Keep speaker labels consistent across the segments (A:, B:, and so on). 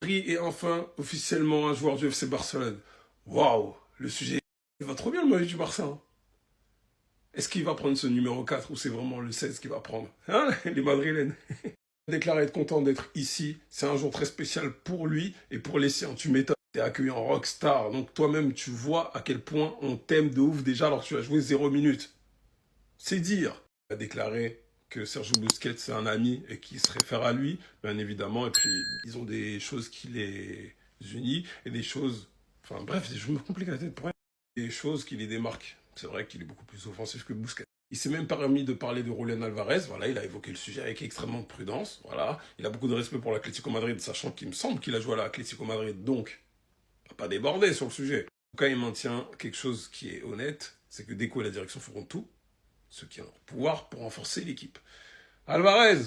A: Rodri est enfin officiellement un joueur du FC Barcelone. Waouh, le sujet, il va trop bien le maillot du Barça. Hein. Est-ce qu'il va prendre ce numéro 4 ou c'est vraiment le 16 qu'il va prendre? Hein, les Madrilènes. Il a déclaré être content d'être ici. C'est un jour très spécial pour lui et pour les siens. Tu m'étonnes. T'es accueilli en rockstar. Donc toi-même, tu vois à quel point on t'aime de ouf déjà alors que tu as joué 0 minutes. C'est dire. Il a déclaré que Sergio Busquets c'est un ami et qu'il se réfère à lui, bien évidemment. Et puis, ils ont des choses qui les unissent et des choses... Enfin bref, je me complique la tête pour rien. Des choses qui les démarquent. C'est vrai qu'il est beaucoup plus offensif que Busquets. Il s'est même permis de parler de Julián Alvarez. Voilà, il a évoqué le sujet avec extrêmement de prudence. Voilà, il a beaucoup de respect pour l'Atlético Madrid, sachant qu'il me semble qu'il a joué à l'Atlético Madrid, donc il n'a pas débordé sur le sujet. En tout cas, il maintient quelque chose qui est honnête, c'est que Deco et la direction feront tout, ce qui est en leur pouvoir, pour renforcer l'équipe. Alvarez,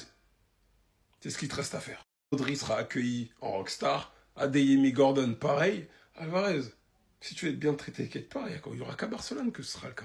A: c'est ce qu'il te reste à faire. Rodri sera accueilli en rockstar. Adeyemi Gordon, pareil. Alvarez, si tu veux être bien traité quelque part, il n'y aura qu'à Barcelone que ce sera le cas.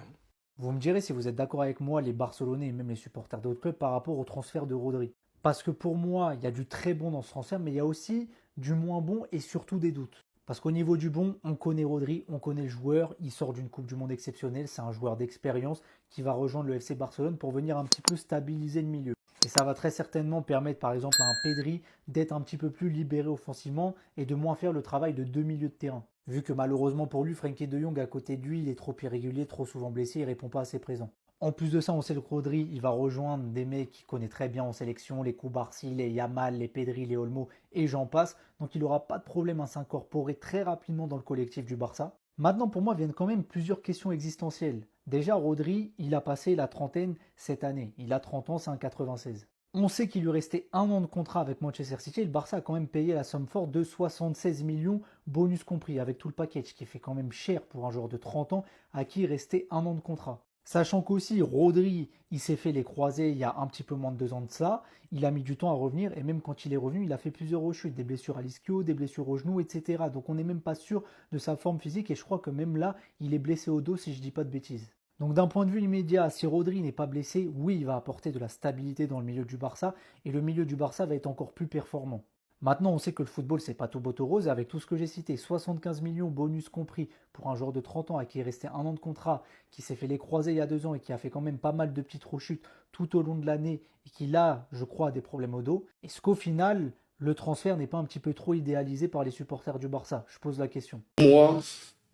B: Vous me direz si vous êtes d'accord avec moi, les Barcelonais et même les supporters d'autres clubs, par rapport au transfert de Rodri. Parce que pour moi, il y a du très bon dans ce transfert, mais il y a aussi du moins bon et surtout des doutes. Parce qu'au niveau du bon, on connaît Rodri, on connaît le joueur, il sort d'une Coupe du Monde exceptionnelle, c'est un joueur d'expérience qui va rejoindre le FC Barcelone pour venir un petit peu stabiliser le milieu. Et ça va très certainement permettre par exemple à un Pedri d'être un petit peu plus libéré offensivement et de moins faire le travail de deux milieux de terrain. Vu que malheureusement pour lui, Frenkie de Jong à côté de lui, il est trop irrégulier, trop souvent blessé, il ne répond pas assez présent. En plus de ça, on sait que Rodri, il va rejoindre des mecs qu'il connaît très bien en sélection, les Koubarsi, les Yamal, les Pedri, les Olmo et j'en passe. Donc il n'aura pas de problème à s'incorporer très rapidement dans le collectif du Barça. Maintenant, pour moi, viennent quand même plusieurs questions existentielles. Déjà, Rodri, il a passé la trentaine cette année. Il a 30 ans, c'est un 96. On sait qu'il lui restait un an de contrat avec Manchester City et le Barça a quand même payé la somme forte de 76 millions, bonus compris, avec tout le package, qui fait quand même cher pour un joueur de 30 ans à qui il restait un an de contrat. Sachant qu'aussi, Rodri, il s'est fait les croisés il y a un petit peu moins de 2 ans de ça, il a mis du temps à revenir et même quand il est revenu, il a fait plusieurs rechutes, des blessures à l'ischio, des blessures au genou, etc. Donc on n'est même pas sûr de sa forme physique et je crois que même là, il est blessé au dos si je dis pas de bêtises. Donc d'un point de vue immédiat, si Rodri n'est pas blessé, oui, il va apporter de la stabilité dans le milieu du Barça et le milieu du Barça va être encore plus performant. Maintenant, on sait que le football, c'est pas tout beau tout rose. Et avec tout ce que j'ai cité, 75 millions bonus compris pour un joueur de 30 ans à qui il restait un an de contrat, qui s'est fait les croisés il y a 2 ans et qui a fait quand même pas mal de petites rechutes tout au long de l'année et qui là, je crois, a des problèmes au dos. Est-ce qu'au final, le transfert n'est pas un petit peu trop idéalisé par les supporters du Barça? Je pose la question.
C: Moi,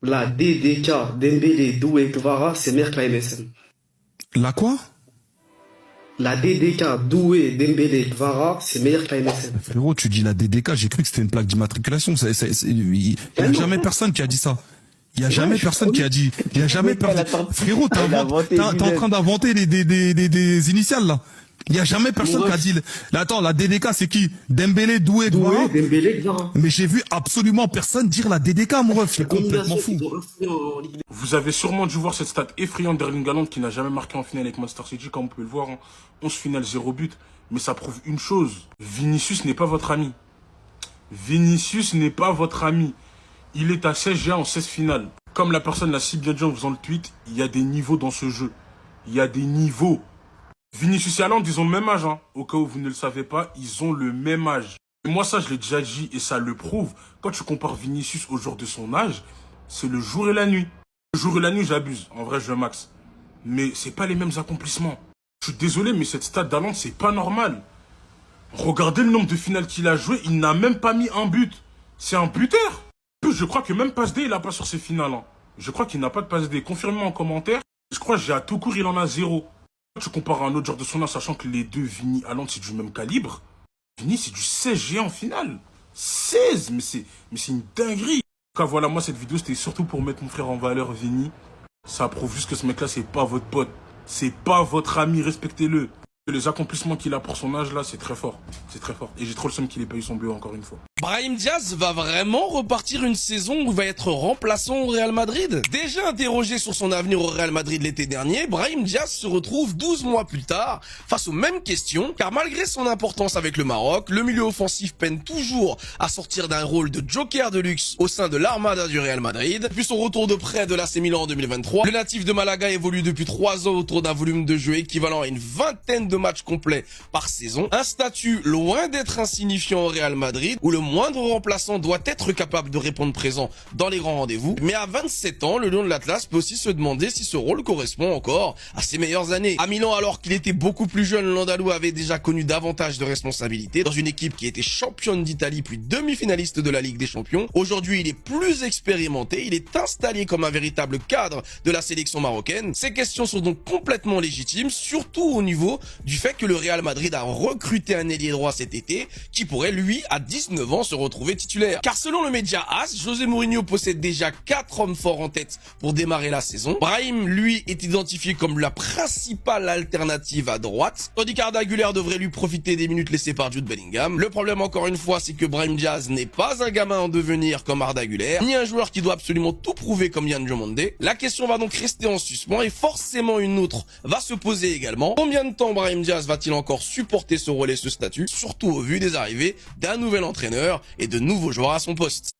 C: la DDK, Dembélé, Doué, Kvara, c'est meilleur que la MSN.
D: La quoi?
C: La DDK, Doué, Dembélé, Kvara, c'est meilleur que la MSN.
D: Frérot, tu dis la DDK, j'ai cru que c'était une plaque d'immatriculation. Il n'y a jamais personne qui a dit ça. Il n'y a jamais personne qui a dit. Il n'y a jamais personne. Frérot, t'es en train d'inventer des initiales là. Il n'y a jamais personne qui a dit. Là, attends, la DDK, c'est qui? Dembélé, Doué,
C: Doué, Dembélé, Kvara.
D: Mais j'ai vu absolument personne dire la DDK, mon ref. C'est complètement fou.
A: Vous avez sûrement dû voir cette stat effrayante d'Erling Haaland qui n'a jamais marqué en finale avec Manchester City, comme vous pouvez le voir. Hein. 11 finales, 0 but. Mais ça prouve une chose. Vinicius n'est pas votre ami. Vinicius n'est pas votre ami. Il est à 16 G en 16 finales. Comme la personne l'a si bien dit en faisant le tweet, il y a des niveaux dans ce jeu. Il y a des niveaux. Vinicius et Haaland, ils ont le même âge. Hein. Au cas où vous ne le savez pas, ils ont le même âge. Et moi, ça, je l'ai déjà dit et ça le prouve. Quand tu compares Vinicius au joueur de son âge, c'est le jour et la nuit. Le jour et la nuit, j'abuse. En vrai, je max. Mais c'est pas les mêmes accomplissements. Je suis désolé, mais cette stat d'Haaland, c'est pas normal. Regardez le nombre de finales qu'il a joué, il n'a même pas mis un but. C'est un buteur. En plus, je crois que même passe D, il n'a pas sur ses finales. Hein. Je crois qu'il n'a pas de passe D. Confirmez-moi en commentaire. Je crois que j'ai à tout court, il en a 0. Tu compares à un autre genre de son âge, sachant que les deux, Vini et Haaland, c'est du même calibre. Vini, c'est du 16 G en finale. 16, mais c'est une dinguerie. En tout cas, voilà, moi, cette vidéo, c'était surtout pour mettre mon frère en valeur, Vini. Ça prouve juste que ce mec-là, c'est pas votre pote. C'est pas votre ami, respectez-le. Les accomplissements qu'il a pour son âge, là, c'est très fort. C'est très fort. Et j'ai trop le seum qu'il ait pas eu son bleu encore une fois.
E: Brahim Diaz va vraiment repartir une saison où il va être remplaçant au Real Madrid. Déjà interrogé sur son avenir au Real Madrid l'été dernier, Brahim Diaz se retrouve 12 mois plus tard face aux mêmes questions, car malgré son importance avec le Maroc, le milieu offensif peine toujours à sortir d'un rôle de joker de luxe au sein de l'armada du Real Madrid. Depuis son retour de prêt de l'AC Milan en 2023, le natif de Malaga évolue depuis 3 ans autour d'un volume de jeu équivalent à une vingtaine de matchs complets par saison, un statut loin d'être insignifiant au Real Madrid, où le moindre remplaçant doit être capable de répondre présent dans les grands rendez-vous. Mais à 27 ans, le lion de l'Atlas peut aussi se demander si ce rôle correspond encore à ses meilleures années. À Milan, alors qu'il était beaucoup plus jeune, l'Andalou avait déjà connu davantage de responsabilités dans une équipe qui était championne d'Italie puis demi-finaliste de la Ligue des Champions. Aujourd'hui, il est plus expérimenté, il est installé comme un véritable cadre de la sélection marocaine. Ces questions sont donc complètement légitimes, surtout au niveau du fait que le Real Madrid a recruté un ailier droit cet été qui pourrait, lui, à 19 ans, se retrouver titulaire. Car selon le média AS, José Mourinho possède déjà 4 hommes forts en tête pour démarrer la saison. Brahim, lui, est identifié comme la principale alternative à droite, tandis qu'Arda Güler devrait lui profiter des minutes laissées par Jude Bellingham. Le problème, encore une fois, c'est que Brahim Diaz n'est pas un gamin en devenir comme Arda Güler, ni un joueur qui doit absolument tout prouver comme Yan Diomandé. La question va donc rester en suspens et forcément une autre va se poser également. Combien de temps Brahim Diaz va-t-il encore supporter ce rôle et ce statut, surtout au vu des arrivées d'un nouvel entraîneur et de nouveaux joueurs à son poste?